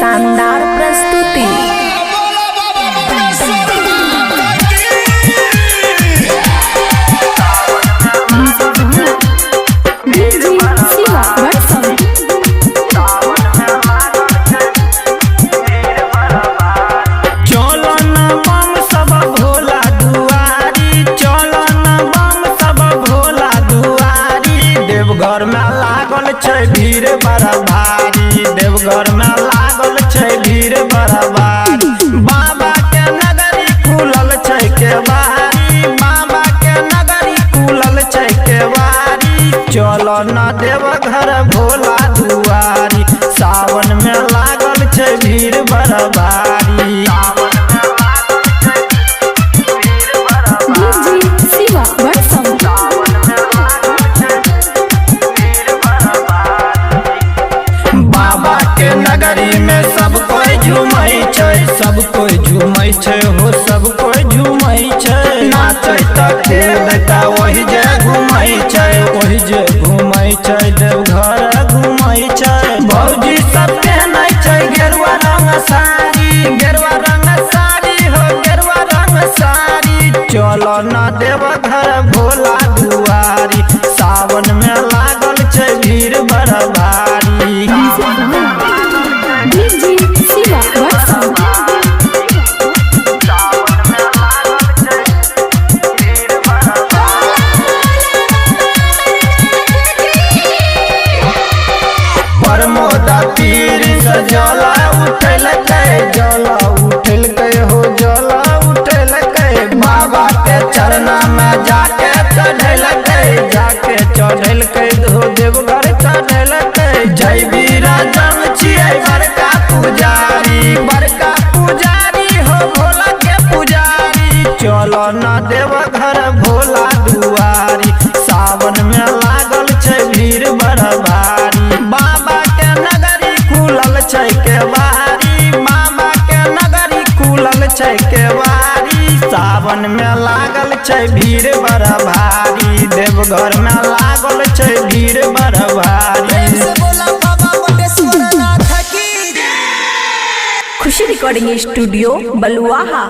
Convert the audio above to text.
शानदार प्रस्तुति। देवघर में लागल छै भीड़ बड़ा भारी, देवघर में लागल छै भीड़ बड़ा भारी। बाबा के नगरी खुलल छै केवारी, बाबा के नगरी खुलल छै केवारी। चलो न देवघर भोला दुआरी, सावन में लागल छै भीड़ बड़ा भारी। नगरी में सब कोई झूमै छै, सब कोई झूमै छै हो, सब कोई झूमै छै। नाचै त खेल त वही जे घूमै छै, वही जे घूमै छै देवघर घूमै छै। भौजी सब पहनै छै गेरुआ रंग साड़ी, गेरुआ रंग साड़ी हो, गेरुआ रंग साड़ी। चलो न देवघर भोला दुआरी, सावन में लागल छै भीड़ बड़ा भारी। प्रमोदा पीर से जला उठलकै, जला उठलकै हो, जला उठलकै। बाबा के चरना में जाके चढ़लकै, जाके चढ़लकै हो, देवघर चढ़लकै। जय वीरा जन छियै बड़का पुजारी, बड़का पुजारी हो, भोला के पुजारी। चलो न देवघर भोला दुआरी, सावन में लागल छै भीड़ बड़ा भारी। बाबा के नगरी खुलल छै केवारी, बाबा के नगरी खुलल छै केवारी। सावन में लागल छै भीड़ बड़ा भारी, देवघर में लागल छै भीड़ बड़ा भारी। खुशी रिकॉर्डिंग स्टूडियो बलुआहा।